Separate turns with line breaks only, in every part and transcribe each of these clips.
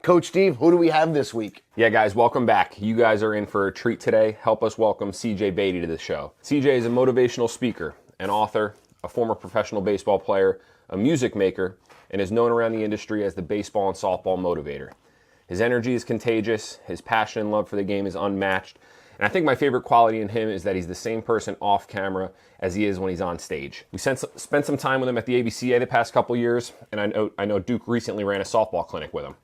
Coach Steve, who do we have this week?
Yeah, guys, welcome back. You guys are in for a treat today. Help us welcome CJ Beatty to the show. CJ is a motivational speaker, an author, a former professional baseball player, a music maker, and is known around the industry as the Baseball and Softball Motivator. His energy is contagious, his passion and love for the game is unmatched, and I think my favorite quality in him is that he's the same person off camera as he is when he's on stage. We spent some time with him at the ABCA the past couple years, and I know Duke recently ran a softball clinic with him.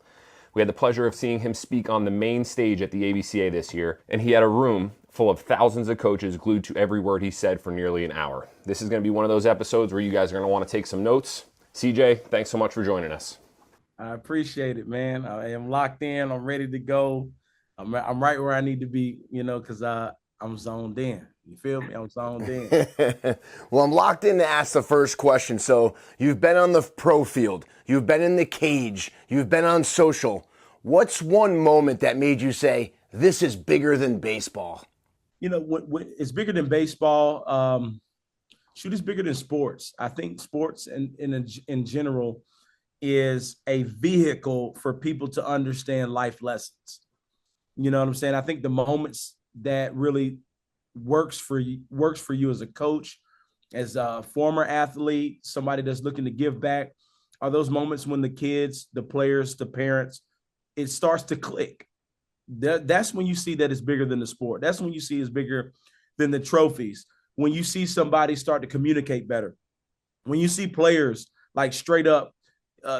We had the pleasure of seeing him speak on the main stage at the ABCA this year, and he had a room full of thousands of coaches glued to every word he said for nearly an hour. This is going to be one of those episodes where you guys are going to want to take some notes. CJ, thanks so much for joining us.
I appreciate it, man. I am locked in. I'm ready to go. I'm right where I need to be, because I'm zoned in. You feel me? I'm zoned in.
Well, I'm locked in to ask the first question. So you've been on the pro field. You've been in the cage. You've been on social. What's one moment that made you say, this is bigger than baseball?
What it's bigger than baseball. Shoot is bigger than sports. I think sports in general is a vehicle for people to understand life lessons. You know what I'm saying? I think the moments that really works for you as a coach, as a former athlete, somebody that's looking to give back, are those moments when the kids, the players, the parents, it starts to click. That's when you see that it's bigger than the sport. That's when you see it's bigger than the trophies. When you see somebody start to communicate better. When you see players like straight up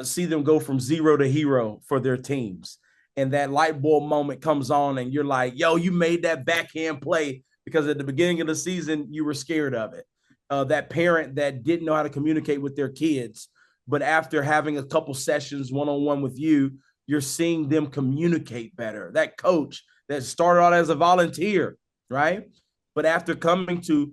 see them go from zero to hero for their teams. And that light bulb moment comes on and you're like, yo, you made that backhand play because at the beginning of the season, you were scared of it. That parent that didn't know how to communicate with their kids, but after having a couple sessions one-on-one with you, you're seeing them communicate better. That coach that started out as a volunteer, right? But after coming to,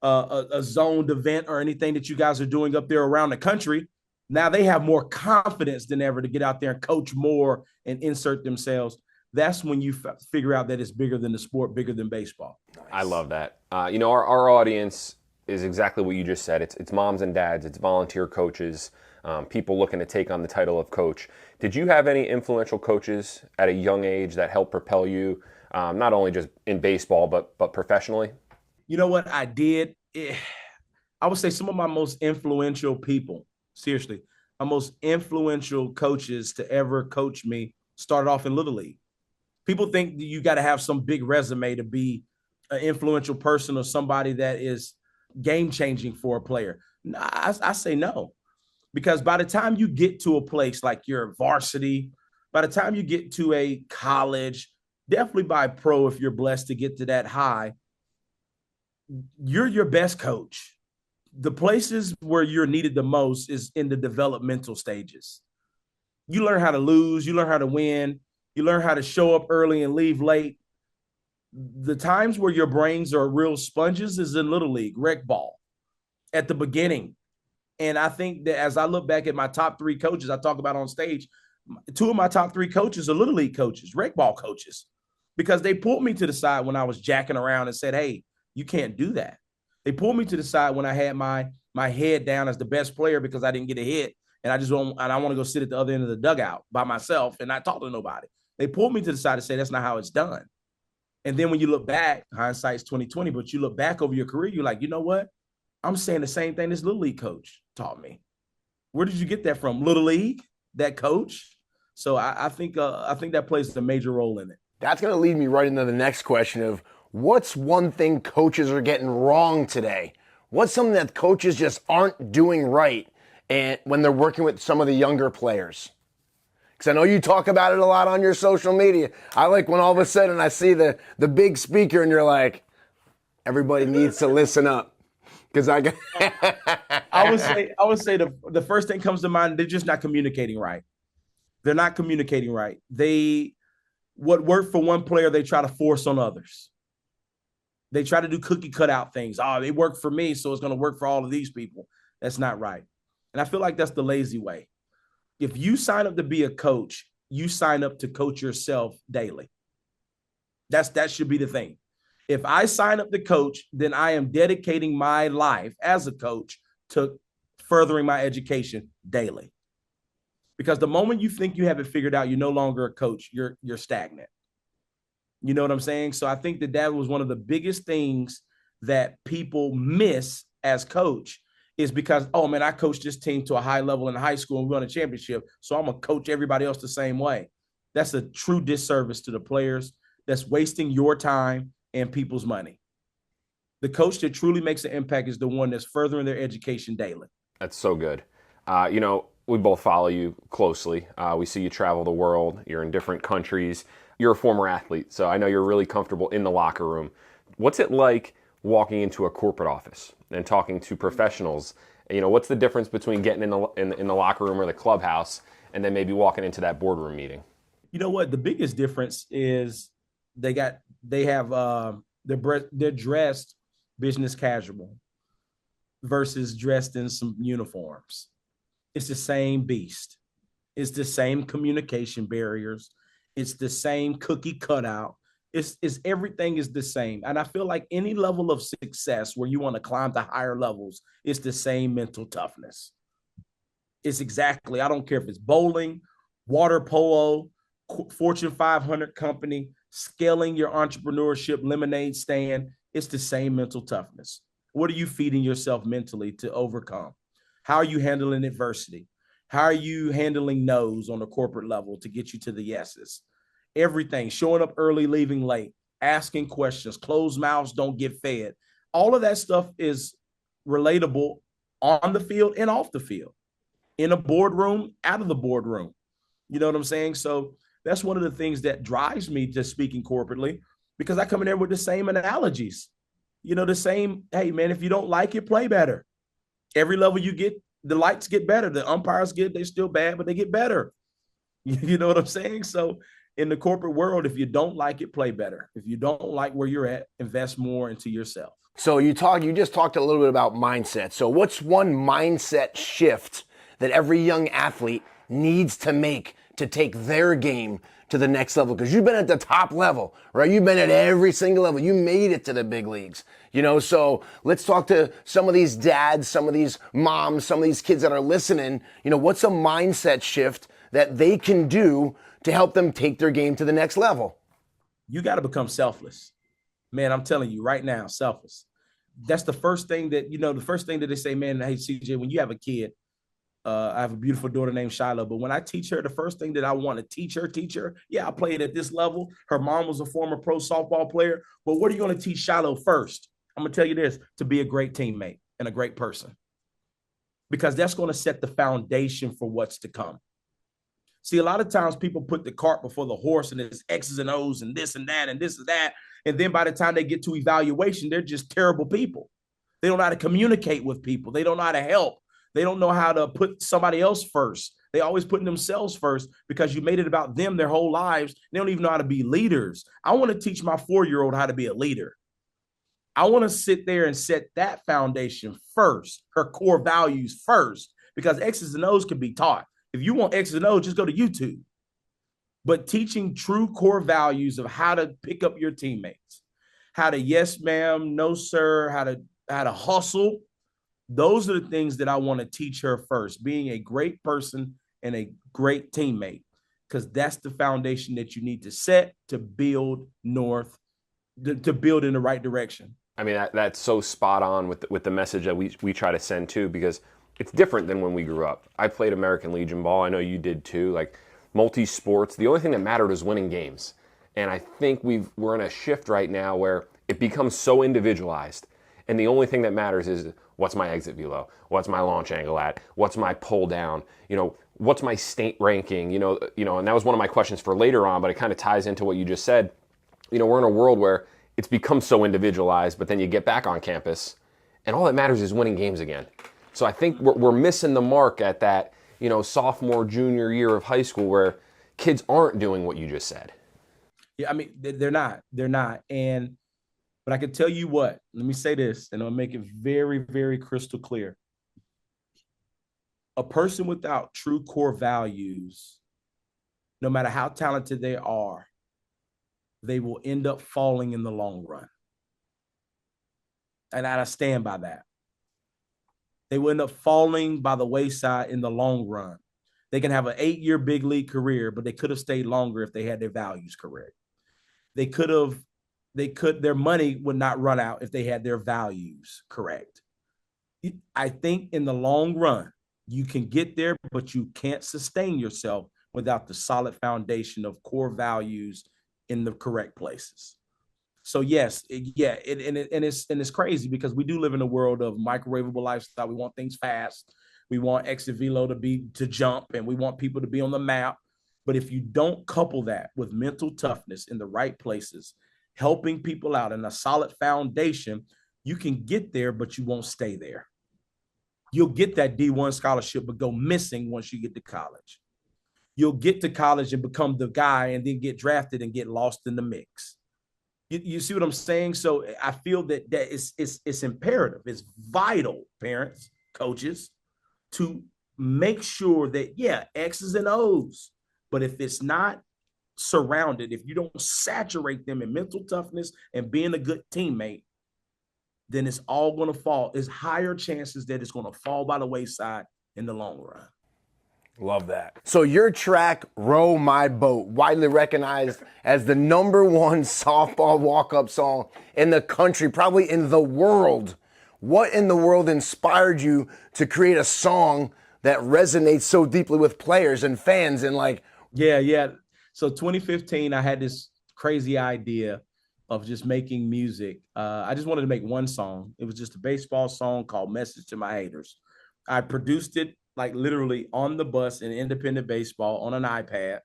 a zoned event or anything that you guys are doing up there around the country, now they have more confidence than ever to get out there and coach more and insert themselves. That's when you figure out that it's bigger than the sport, bigger than baseball.
Nice. I love that. Our audience is exactly what you just said. It's moms and dads, it's volunteer coaches, people looking to take on the title of coach. Did you have any influential coaches at a young age that helped propel you, not only just in baseball, but professionally?
You know what I did? I would say some of my most influential people, seriously, my most influential coaches to ever coach me started off in Little League. People think that you got to have some big resume to be an influential person or somebody that is game-changing for a player. I say no. Because by the time you get to a place like your varsity, by the time you get to a college, definitely by pro if you're blessed to get to that high, you're your best coach. The places where you're needed the most is in the developmental stages. You learn how to lose, you learn how to win, you learn how to show up early and leave late. The times where your brains are real sponges is in Little League, rec ball, at the beginning. And I think that as I look back at my top three coaches I talk about on stage, two of my top three coaches are Little League coaches, rec ball coaches, because they pulled me to the side when I was jacking around and said, hey, you can't do that. They pulled me to the side when I had my head down as the best player because I didn't get a hit, and I want to go sit at the other end of the dugout by myself and not talk to nobody. They pulled me to the side to say that's not how it's done. And then when you look back, hindsight's 20/20, but you look back over your career, you're like, you know what? I'm saying the same thing this Little League coach taught me. Where did you get that from? Little League, that coach? So I think that plays a major role in it.
That's going to lead me right into the next question of what's one thing coaches are getting wrong today? What's something that coaches just aren't doing right and when they're working with some of the younger players? Because I know you talk about it a lot on your social media. I like when all of a sudden I see the big speaker and you're like, everybody needs to listen up. Because I
would say the first thing comes to mind, they're just not communicating right. They're not communicating right. What worked for one player, they try to force on others. They try to do cookie cutout things. Oh, it worked for me, so it's going to work for all of these people. That's not right. And I feel like that's the lazy way. If you sign up to be a coach, you sign up to coach yourself daily. That should be the thing. If I sign up to coach, then I am dedicating my life as a coach to furthering my education daily. Because the moment you think you have it figured out, you're no longer a coach. You're stagnant. You know what I'm saying? So I think that was one of the biggest things that people miss as coach is because, oh man, I coached this team to a high level in high school and we won a championship, so I'm gonna coach everybody else the same way. That's a true disservice to the players. That's wasting your time and people's money. The coach that truly makes an impact is the one that's furthering their education daily.
That's so good. We both follow you closely. We see you travel the world. You're in different countries. You're a former athlete, so I know you're really comfortable in the locker room. What's it like walking into a corporate office and talking to professionals? What's the difference between getting in the locker room or the clubhouse and then maybe walking into that boardroom meeting?
You know what? The biggest difference is they're dressed business casual versus dressed in some uniforms. It's the same beast. It's the same communication barriers. It's the same cookie cutout. It's everything is the same. And I feel like any level of success where you want to climb to higher levels, it's the same mental toughness. It's exactly, I don't care if it's bowling, water polo, Fortune 500 company, scaling your entrepreneurship lemonade stand. It's the same mental toughness. What are you feeding yourself mentally to overcome? How are you handling adversity? How are you handling no's on a corporate level to get you to the yeses? Everything, showing up early, leaving late, asking questions, closed mouths don't get fed. All of that stuff is relatable on the field and off the field, in a boardroom, out of the boardroom. You know what I'm saying? So that's one of the things that drives me to speaking corporately, because I come in there with the same analogies. The same, hey, man, if you don't like it, play better. Every level you get, the lights get better. The umpires they're still bad, but they get better. You know what I'm saying? So in the corporate world, if you don't like it, play better. If you don't like where you're at, invest more into yourself.
So you just talked a little bit about mindset. So what's one mindset shift that every young athlete needs to make to take their game to the next level? Because you've been at the top level, right? You've been at every single level. You made it to the big leagues, so let's talk to some of these dads, some of these moms, some of these kids that are listening. What's a mindset shift that they can do to help them take their game to the next level?
You got to become selfless. Man, I'm telling you right now, selfless. That's the first thing that, the first thing that they say, man, hey, CJ, when you have a kid, I have a beautiful daughter named Shiloh, but when I teach her, the first thing that I want to teach her, yeah, I played at this level. Her mom was a former pro softball player, but what are you going to teach Shiloh first? I'm going to tell you this, to be a great teammate and a great person, because that's going to set the foundation for what's to come. See, a lot of times people put the cart before the horse, and it's X's and O's and this and that and this and that. And then by the time they get to evaluation, they're just terrible people. They don't know how to communicate with people. They don't know how to help. They don't know how to put somebody else first. They always putting themselves first because you made it about them their whole lives. They don't even know how to be leaders. I want to teach my 4-year-old how to be a leader. I want to sit there and set that foundation first, her core values first, because X's and O's can be taught. If you want X's and O's, just go to YouTube. But teaching true core values of how to pick up your teammates, how to yes, ma'am, no, sir, how to hustle. Those are the things that I want to teach her first, being a great person and a great teammate, because that's the foundation that you need to set to build to build in the right direction.
I mean, that's so spot on with the message that we try to send too, because it's different than when we grew up. I played American Legion ball. I know you did too. Like multi-sports, the only thing that mattered was winning games. And I think we're in a shift right now where it becomes so individualized. And the only thing that matters is, what's my exit velo? What's my launch angle at? What's my pull down? What's my state ranking? And that was one of my questions for later on, but it kind of ties into what you just said. We're in a world where it's become so individualized, but then you get back on campus and all that matters is winning games again. So I think we're missing the mark at that, sophomore, junior year of high school where kids aren't doing what you just said.
Yeah, I mean, they're not. But I can tell you what, let me say this, and I'll make it very, very crystal clear. A person without true core values, no matter how talented they are, they will end up falling in the long run. And I stand by that. They will end up falling by the wayside in the long run, They can have an 8-year big league career, but they could have stayed longer if they had their values correct. Their money would not run out if they had their values correct. I think in the long run, you can get there, but you can't sustain yourself without the solid foundation of core values in the correct places. So yes, it's crazy because we do live in a world of microwavable lifestyle. We want things fast. We want exit velo to jump, and we want people to be on the map. But if you don't couple that with mental toughness in the right places, helping people out in a solid foundation, you can get there, but you won't stay there. You'll get that D1 scholarship, but go missing once you get to college. You'll get to college and become the guy and then get drafted and get lost in the mix. You see what I'm saying? So I feel that it's imperative. It's vital, parents, coaches, to make sure that, yeah, X's and O's. But if it's not surrounded, if you don't saturate them in mental toughness and being a good teammate, then it's all going to fall. There's higher chances that it's going to fall by the wayside in the long run.
Love that. So your track, Row My Boat, widely recognized as the #1 softball walk-up song in the country, probably in the world. What in the world inspired you to create a song that resonates so deeply with players and fans and like?
Yeah. So 2015, I had this crazy idea of just making music. I just wanted to make one song. It was just a baseball song called Message to My Haters. I produced it like literally on the bus in independent baseball on an iPad.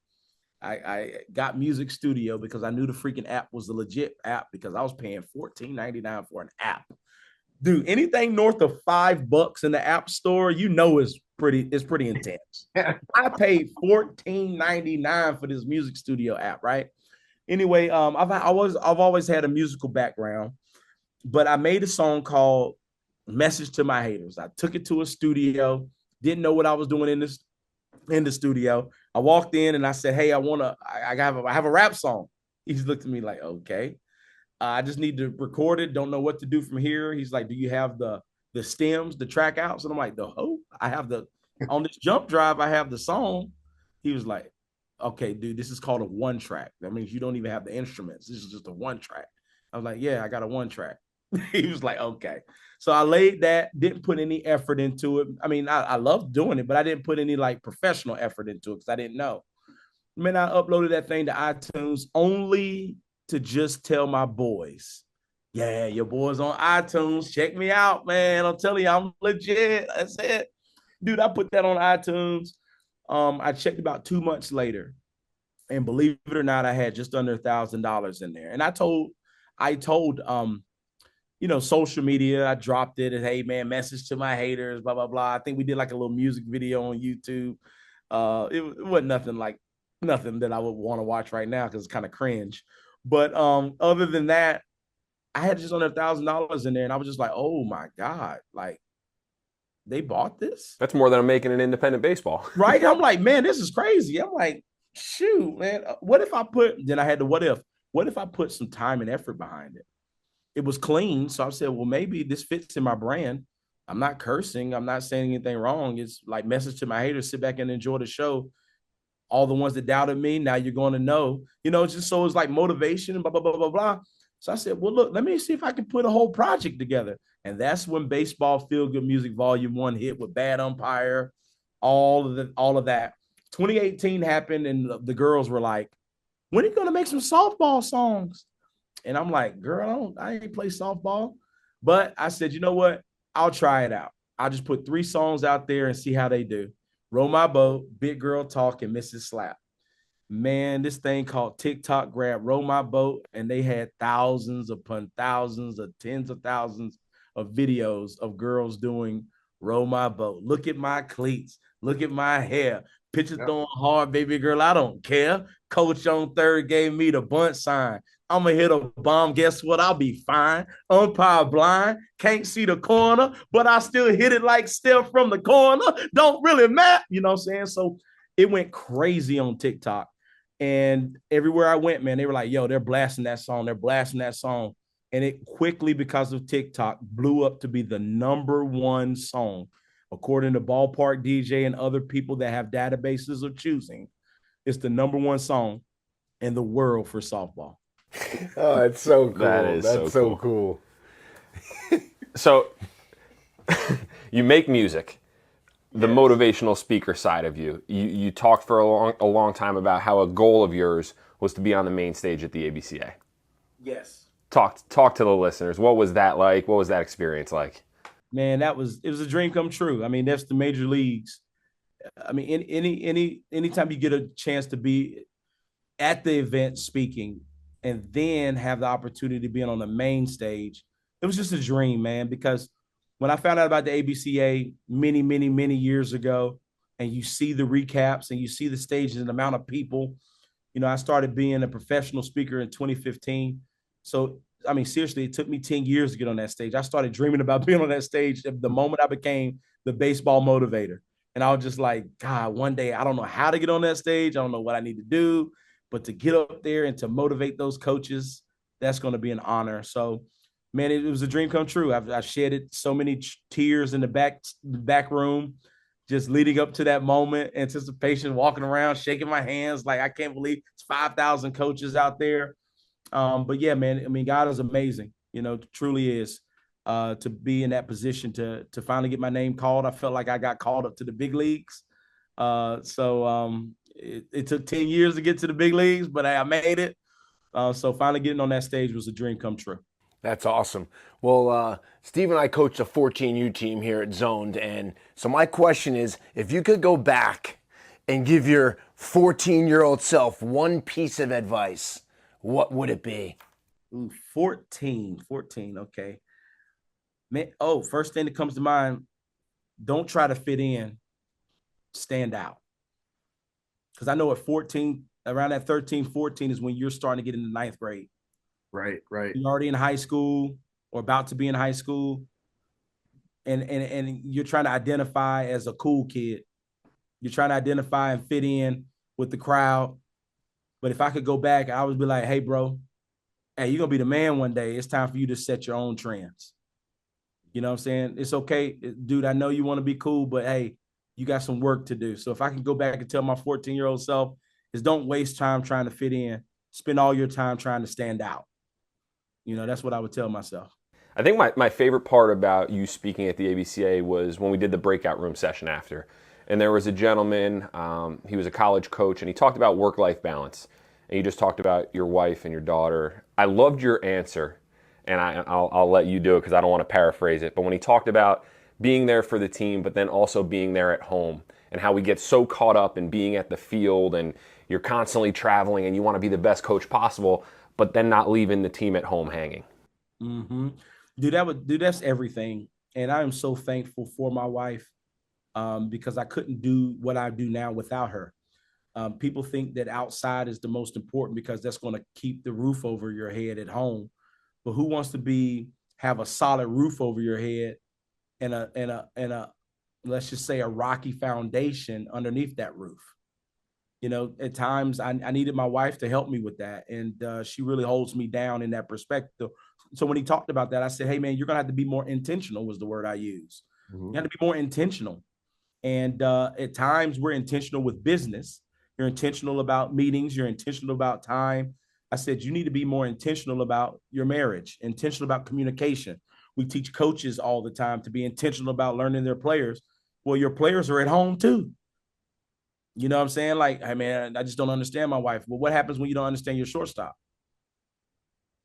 I got Music Studio because I knew the freaking app was a legit app because I was paying $14.99 for an app. Dude, anything north of $5 in the app store, is pretty intense. I paid $14.99 for this Music Studio app, right? Anyway, I've always had a musical background, but I made a song called Message to My Haters. I took it to a studio, didn't know what I was doing in the studio. I walked in and I said, "Hey, I have a rap song." He just looked at me like, "Okay." I just need to record it. Don't know what to do from here. He's like, "Do you have the stems, the track outs?" And I'm like, I have on this jump drive, I have the song. He was like, "Okay, dude, this is called a 1-track. That means you don't even have the instruments. This is just a 1-track." I was like, "Yeah, I got a 1-track." He was like, "Okay." So I laid that, didn't put any effort into it. I mean, I loved doing it, but I didn't put any like professional effort into it because I didn't know. Man, I uploaded that thing to iTunes only to just tell my boys, "Yeah, your boy's on iTunes. Check me out, man. I'm telling you, I'm legit." That's it. Dude, I put that on iTunes. I checked about 2 months later, and believe it or not, I had just under $1,000 in there. And I told social media, I dropped it and, "Hey man, message to my haters, blah, blah, blah." I think we did like a little music video on YouTube. It wasn't nothing that I would want to watch right now because it's kind of cringe. But other than that, I had just under $1,000 in there, and I was just like, "Oh my God, like they bought this?"
That's more than I'm making in independent baseball.
Right? I'm like, "Man, this is crazy." I'm like, "Shoot, man, what if I put some time and effort behind it?" It was clean. So I said, well, maybe this fits in my brand. I'm not cursing. I'm not saying anything wrong. It's like Message to My Haters. Sit back and enjoy the show. All the ones that doubted me, now you're going to know, just so it's like motivation and blah, blah, blah, blah, blah. So I said, well, look, let me see if I can put a whole project together. And that's when Baseball Feel Good Music Volume 1 hit with Bad Umpire, all of that. 2018 happened, and the girls were like, "When are you going to make some softball songs?" And I'm like, "Girl, I ain't play softball." But I said, "You know what? I'll try it out. I'll just put 3 songs out there and see how they do. Row My Boat, Big Girl Talk, and Mrs. Slap." Man, this thing called TikTok grabbed Row My Boat, and they had thousands upon thousands of tens of thousands of videos of girls doing Row My Boat. Look at my cleats. Look at my hair. Pitcher throwing hard, baby girl. I don't care. Coach on third gave me the bunt sign. I'm going to hit a bomb. Guess what? I'll be fine. Umpire blind. Can't see the corner, but I still hit it like Steph from the corner. Don't really matter. You know what I'm saying? So it went crazy on TikTok. And everywhere I went, man, they were like, "Yo, they're blasting that song. They're blasting that song." And it quickly, because of TikTok, blew up to be the #1 song according to Ballpark DJ and other people that have databases of choosing, it's the #1 song in the world for softball.
Oh, that's so cool.
That is
That's
so
so cool.
So you make music, the motivational speaker side of you. You talked for a long time about how a goal of yours was to be on the main stage at the ABCA.
Yes.
Talk to the listeners. What was that like? What was that experience like?
Man, it was a dream come true. I mean, that's the major leagues. I mean, anytime you get a chance to be at the event speaking and then have the opportunity to be on the main stage, it was just a dream, man, because when I found out about the ABCA many years ago, and you see the recaps and you see the stages and the amount of people, I started being a professional speaker in 2015. So, I mean, seriously, it took me 10 years to get on that stage. I started dreaming about being on that stage the moment I became the baseball motivator. And I was just like, God, one day, I don't know how to get on that stage. I don't know what I need to do, but to get up there and to motivate those coaches, that's going to be an honor. So, man, it was a dream come true. I've shedded so many tears in the back room, just leading up to that moment, anticipation, walking around, shaking my hands. Like, I can't believe it's 5,000 coaches out there. But yeah, man, I mean, God is amazing, truly is. To be in that position to finally get my name called. I felt like I got called up to the big leagues. It took 10 years to get to the big leagues, but I made it. So finally getting on that stage was a dream come true.
That's awesome. Well, Steve and I coach a 14U team here at Zoned, and so my question is, if you could go back and give your 14-year-old self one piece of advice, what would it be?
Ooh, 14, okay. Man, first thing that comes to mind, don't try to fit in, stand out. Because I know at 14, around that 13, 14 is when you're starting to get into ninth grade.
Right.
You're already in high school or about to be in high school, and you're trying to identify as a cool kid. You're trying to identify and fit in with the crowd. But if I could go back, I would be like, hey, bro, hey, you're going to be the man one day. It's time for you to set your own trends. You know what I'm saying? It's okay, dude, I know you want to be cool, but hey, you got some work to do. So if I can go back and tell my 14-year-old self is don't waste time trying to fit in. Spend all your time trying to stand out. That's what I would tell myself.
I think my favorite part about you speaking at the ABCA was when we did the breakout room session after. And there was a gentleman, he was a college coach, and he talked about work-life balance. And you just talked about your wife and your daughter. I loved your answer, and I'll let you do it because I don't want to paraphrase it. But when he talked about being there for the team, but then also being there at home, and how we get so caught up in being at the field, and you're constantly traveling, and you want to be the best coach possible, but then not leaving the team at home hanging.
Mm-hmm. Dude, that's everything. And I am so thankful for my wife because I couldn't do what I do now without her. People think that outside is the most important because that's going to keep the roof over your head at home. But who wants to have a solid roof over your head and a let's just say a rocky foundation underneath that roof? At times I needed my wife to help me with that. And she really holds me down in that perspective. So when he talked about that, I said, hey, man, you're going to have to be more intentional was the word I use. Mm-hmm. You have to be more intentional. And at times we're intentional with business. You're intentional about meetings. You're intentional about time. I said, you need to be more intentional about your marriage, intentional about communication. We teach coaches all the time to be intentional about learning their players. Well, your players are at home too. You know what I'm saying? Like, hey, man, I just don't understand my wife. Well, what happens when you don't understand your shortstop?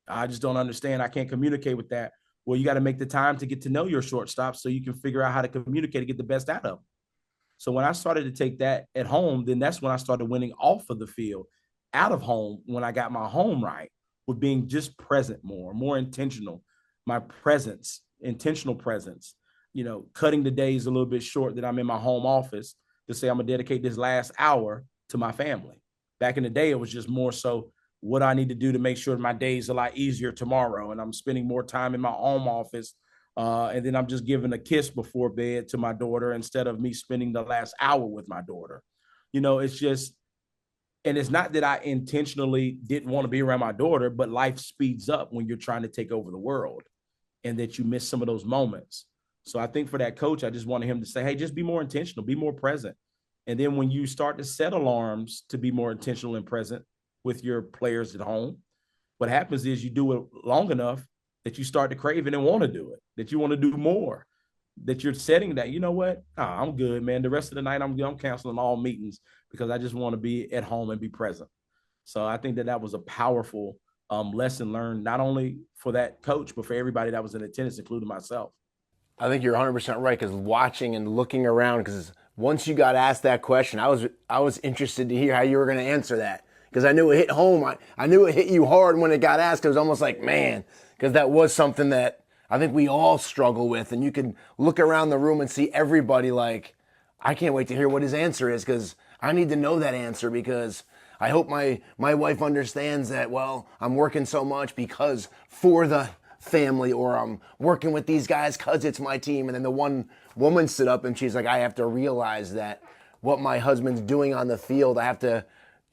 I just don't understand. I can't communicate with that. Well, you got to make the time to get to know your shortstop so you can figure out how to communicate and get the best out of them. So when I started to take that at home, then that's when I started winning off of the field, out of home, when I got my home right, with being just present more intentional. My presence, intentional presence, cutting the days a little bit short that I'm in my home office to say I'm going to dedicate this last hour to my family. Back in the day, it was just more so what I need to do to make sure my day is a lot easier tomorrow. And I'm spending more time in my home office. And then I'm just giving a kiss before bed to my daughter instead of me spending the last hour with my daughter. It's just, and it's not that I intentionally didn't want to be around my daughter, but life speeds up when you're trying to take over the world and that you miss some of those moments. So I think for that coach, I just wanted him to say, hey, just be more intentional, be more present. And then when you start to set alarms to be more intentional and present with your players at home, what happens is you do it long enough that you start to crave it and want to do it, that you want to do more, that you're setting that, you know what? I'm good, man. The rest of the night, I'm canceling all meetings because I just want to be at home and be present. So I think that was a powerful lesson learned, not only for that coach, but for everybody that was in attendance, including myself.
I think you're 100% right, because watching and looking around, because once you got asked that question, I was interested to hear how you were going to answer that, because I knew it hit home. I knew it hit you hard when it got asked. It was almost like, man, because that was something that I think we all struggle with, and you can look around the room and see everybody like, I can't wait to hear what his answer is, because I need to know that answer, because I hope my wife understands that, well, I'm working so much because for the family, or I'm working with these guys because it's my team. And then the one woman stood up and she's like, I have to realize that what my husband's doing on the field, I have to,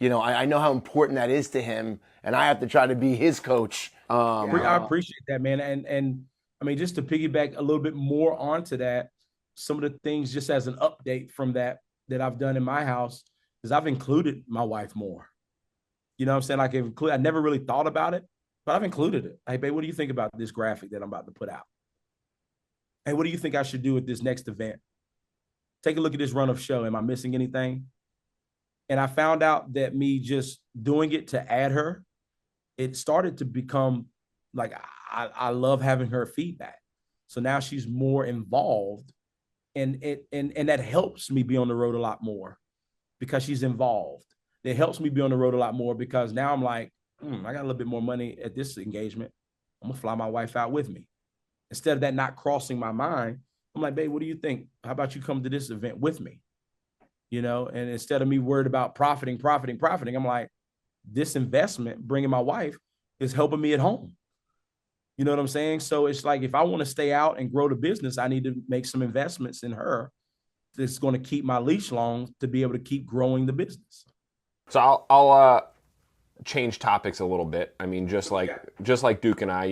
I know how important that is to him, and I have to try to be his coach.
I appreciate that, man. And I mean, just to piggyback a little bit more onto that, some of the things just as an update from that I've done in my house is I've included my wife more. You know what I'm saying? I never really thought about it, but I've included it. Hey, babe, what do you think about this graphic that I'm about to put out? Hey, what do you think I should do with this next event? Take a look at this run of show. Am I missing anything? And I found out that me just doing it to add her, it started to become like, I love having her feedback. So now she's more involved, and that helps me be on the road a lot more because she's involved. It helps me be on the road a lot more because now I'm like, I got a little bit more money at this engagement. I'm going to fly my wife out with me. Instead of that not crossing my mind, I'm like, babe, what do you think? How about you come to this event with me? And instead of me worried about profiting, I'm like, this investment, bringing my wife, is helping me at home. You know what I'm saying? So it's like, if I want to stay out and grow the business, I need to make some investments in her that's going to keep my leash long to be able to keep growing the business.
So I'll change topics a little bit. I mean, just like Duke and I,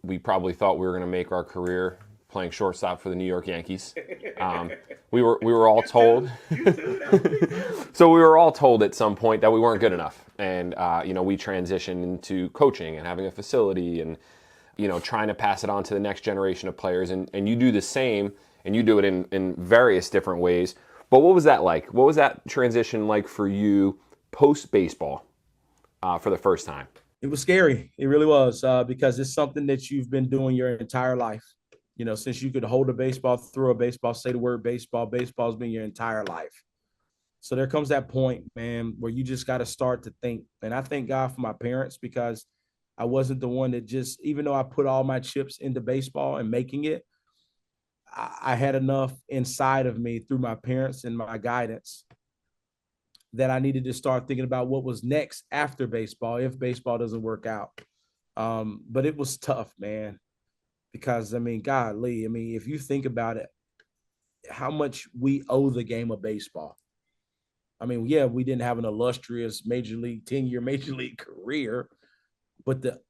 we probably thought we were going to make our career playing shortstop for the New York Yankees. We were all told. So we were all told at some point that we weren't good enough, and we transitioned into coaching and having a facility, and trying to pass it on to the next generation of players. And you do the same, and you do it in various different ways. But what was that like? What was that transition like for you post baseball for the first time?
It was scary. It really was, because it's something that you've been doing your entire life. Since you could hold a baseball, throw a baseball, say the word baseball, baseball's been your entire life. So there comes that point, man, where you just got to start to think. And I thank God for my parents, because I wasn't the one that just, even though I put all my chips into baseball and making it, I had enough inside of me through my parents and my guidance that I needed to start thinking about what was next after baseball, if baseball doesn't work out. But it was tough, man, because, golly, if you think about it, how much we owe the game of baseball. Yeah, we didn't have an illustrious 10-year major league career, but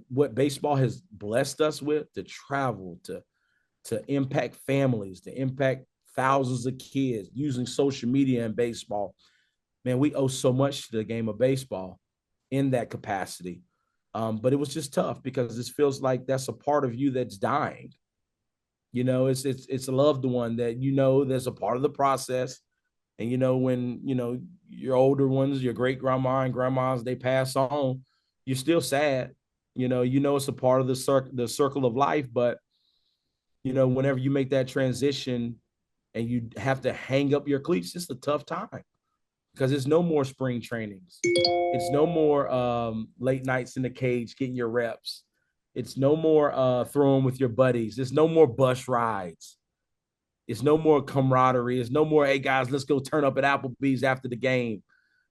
what baseball has blessed us with, to travel, to impact families, to impact thousands of kids using social media and baseball, man, we owe so much to the game of baseball in that capacity. But it was just tough because this feels like that's a part of you that's dying. It's a loved one that, there's a part of the process. And, when, your older ones, your great grandma and grandmas, they pass on, you're still sad. It's a part of the circle of life. But, whenever you make that transition and you have to hang up your cleats, it's a tough time. Because there's no more spring trainings. It's no more late nights in the cage getting your reps. It's no more throwing with your buddies. There's no more bus rides. It's no more camaraderie. It's no more, hey, guys, let's go turn up at Applebee's after the game.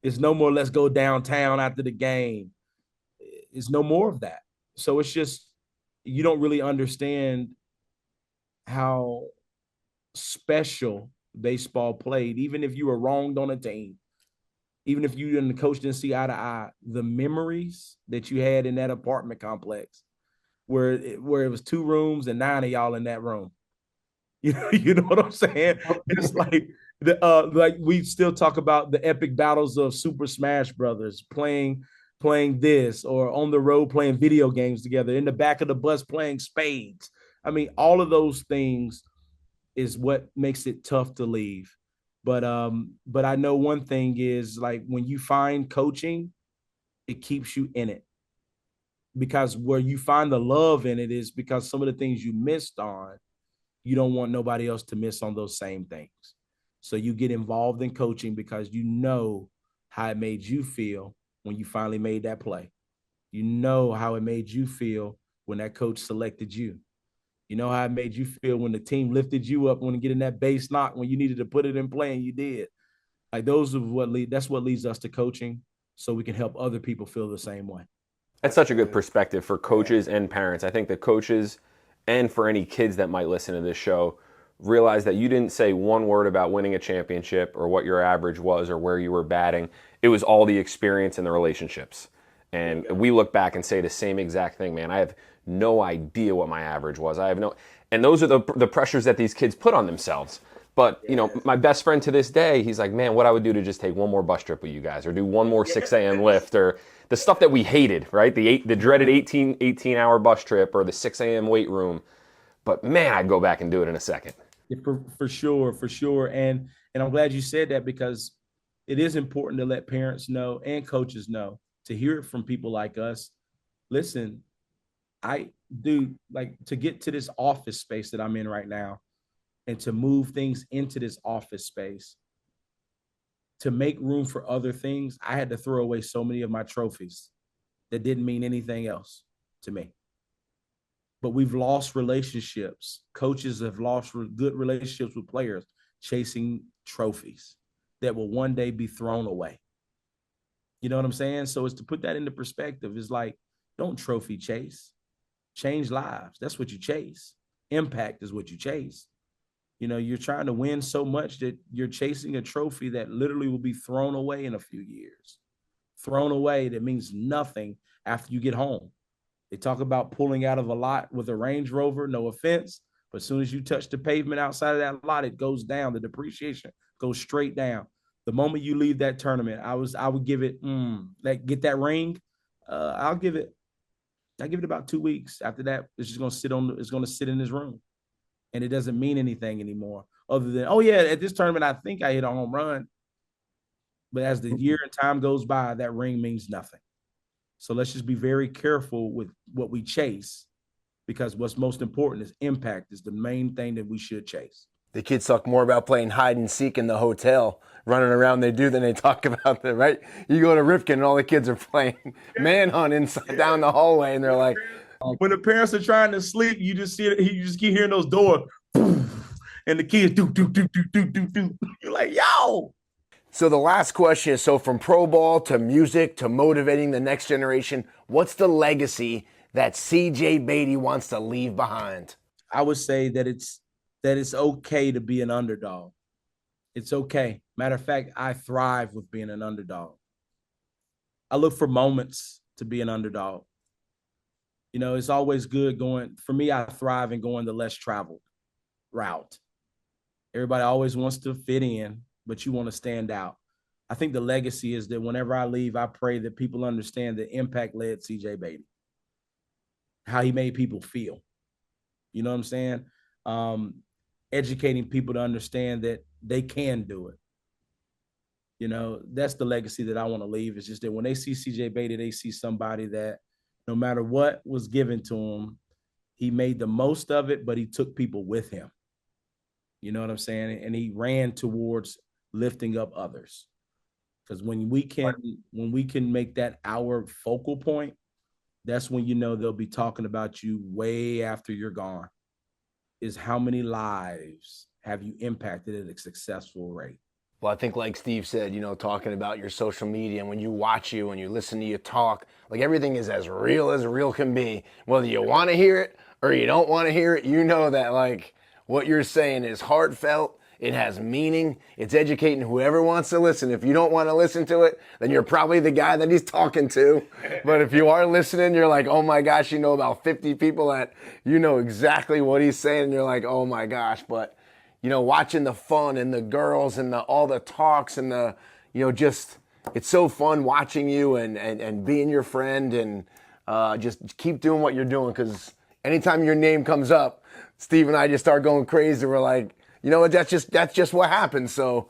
It's no more, let's go downtown after the game. It's no more of that. So it's just, you don't really understand how special baseball played, even if you were wronged on a team. Even if you and the coach didn't see eye to eye, the memories that you had in that apartment complex where it was 2 rooms and 9 of y'all in that room. You know what I'm saying? It's like we still talk about the epic battles of Super Smash Brothers, playing this, or on the road playing video games together, in the back of the bus playing spades. I mean, all of those things is what makes it tough to leave. But I know one thing is, like, when you find coaching, it keeps you in it, because where you find the love in it is because some of the things you missed on, you don't want nobody else to miss on those same things. So you get involved in coaching because you know how it made you feel when you finally made that play. You know how it made you feel when that coach selected you. You know how it made you feel when the team lifted you up when getting that base knock when you needed to put it in play, and you did. Like, that's what leads us to coaching, so we can help other people feel the same way.
That's such a good perspective for coaches and parents. I think the coaches, and for any kids that might listen to this show, realize that you didn't say one word about winning a championship or what your average was or where you were batting. It was all the experience and the relationships. And we look back and say the same exact thing, man. I have no idea what my average was. And those are the pressures that these kids put on themselves. But, you know, my best friend to this day, he's like, man, what I would do to just take one more bus trip with you guys, or do one more 6 a.m. lift, or the stuff that we hated, right? The dreaded 18-hour bus trip, or the 6 a.m. weight room. But man, I'd go back and do it in a second.
Yeah, for sure. And I'm glad you said that, because it is important to let parents know and coaches know, to hear it from people like us. Listen, to get to this office space that I'm in right now, and to move things into this office space, to make room for other things, I had to throw away so many of my trophies that didn't mean anything else to me. But we've lost relationships. Coaches have lost good relationships with players, chasing trophies that will one day be thrown away. You know what I'm saying? So it's to put that into perspective. It's like, don't trophy chase. Change lives. That's what you chase. Impact is what you chase. You know, you're trying to win so much that you're chasing a trophy that literally will be thrown away in a few years. Thrown away, that means nothing after you get home. They talk about pulling out of a lot with a Range Rover, no offense, but as soon as you touch the pavement outside of that lot, it goes down. The depreciation goes straight down. The moment you leave that tournament, I would give it, get that ring. I'll give it about 2 weeks. After that, it's just going to sit in his room. And it doesn't mean anything anymore, other than, oh yeah, at this tournament, I think I hit a home run. But as the year and time goes by, that ring means nothing. So let's just be very careful with what we chase, because what's most important is impact is the main thing that we should chase.
The kids talk more about playing hide and seek in the hotel, running around than they talk about the, right? You go to Rifkin and all the kids are playing manhunt inside down the hallway, and they're like,
when the parents are trying to sleep, you just keep hearing those doors, and the kids do. You're like, yo.
So the last question is, so from pro ball to music to motivating the next generation, what's the legacy that CJ Beatty wants to leave behind?
I would say that it's okay to be an underdog. It's okay. Matter of fact, I thrive with being an underdog. I look for moments to be an underdog. You know, it's always good for me, I thrive in going the less traveled route. Everybody always wants to fit in, but you want to stand out. I think the legacy is that whenever I leave, I pray that people understand the impact led CJ Beatty, how he made people feel. You know what I'm saying? Educating people to understand that they can do it. You know, that's the legacy that I want to leave. It's just that when they see CJ Beatty, they see somebody that no matter what was given to him, he made the most of it, but he took people with him. You know what I'm saying? And he ran towards lifting up others. Because when we can make that our focal point, that's when you know they'll be talking about you way after you're gone. Is how many lives have you impacted at a successful rate?
Well, I think like Steve said, you know, talking about your social media, and when you watch you and you listen to you talk, like everything is as real can be. Whether you want to hear it or you don't want to hear it, you know that like what you're saying is heartfelt, It has meaning. It's educating whoever wants to listen. If you don't want to listen to it, then you're probably the guy that he's talking to. But if you are listening, you're like, oh my gosh, you know about 50 people that you know exactly what he's saying. And you're like, oh my gosh. But, you know, watching the fun and the girls and all the talks and the, you know, just, it's so fun watching you and being your friend and just keep doing what you're doing, because anytime your name comes up, Steve and I just start going crazy. We're like, you know what, that's just what happens. So,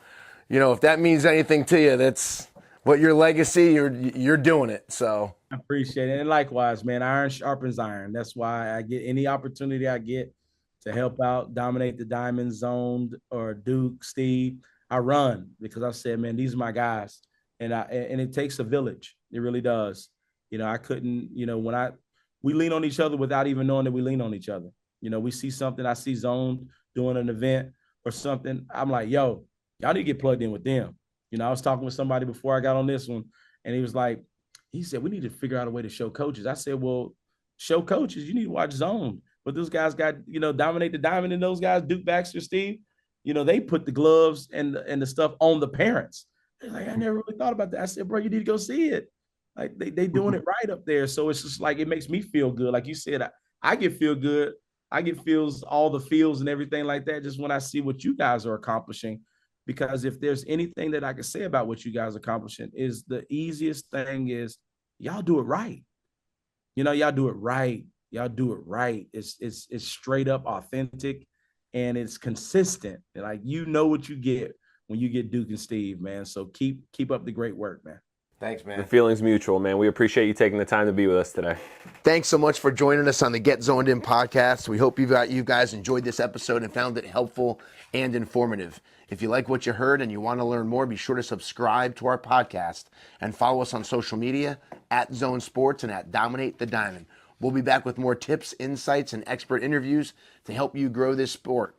you know, if that means anything to you, that's what your legacy, you're doing it. So
I appreciate it. And likewise, man, iron sharpens iron. That's why I get any opportunity I get to help out, dominate the diamond zone or Duke, Steve, I run, because I said, man, these are my guys. And it takes a village. It really does. You know, I couldn't, you know, we lean on each other without even knowing that we lean on each other. You know, we see something, I see Zone doing an event or something. I'm like, yo, y'all need to get plugged in with them. You know, I was talking with somebody before I got on this one, and he said, we need to figure out a way to show coaches. I said, well, show coaches, you need to watch Zone. But those guys got, you know, Dominate the Diamond, and those guys, Duke, Baxter, Steve, you know, they put the gloves and the stuff on the parents. They're like, I never really thought about that. I said, bro, you need to go see it. Like they doing it right up there. So it's just like, it makes me feel good. Like you said, I get feel good. I get all the feels and everything like that just when I see what you guys are accomplishing. Because if there's anything that I can say about what you guys are accomplishing, is the easiest thing is y'all do it right. You know, y'all do it right. Y'all do it right. It's straight up authentic, and it's consistent. Like, you know what you get when you get Duke and Steve, man. So keep up the great work, man.
Thanks, man.
The feeling's mutual, man. We appreciate you taking the time to be with us today.
Thanks so much for joining us on the Get Zoned In podcast. We hope you guys enjoyed this episode and found it helpful and informative. If you like what you heard and you want to learn more, be sure to subscribe to our podcast and follow us on social media at Zone Sports and at Dominate the Diamond. We'll be back with more tips, insights, and expert interviews to help you grow this sport.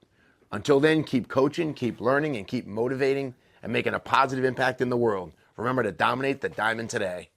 Until then, keep coaching, keep learning, and keep motivating and making a positive impact in the world. Remember to dominate the diamond today.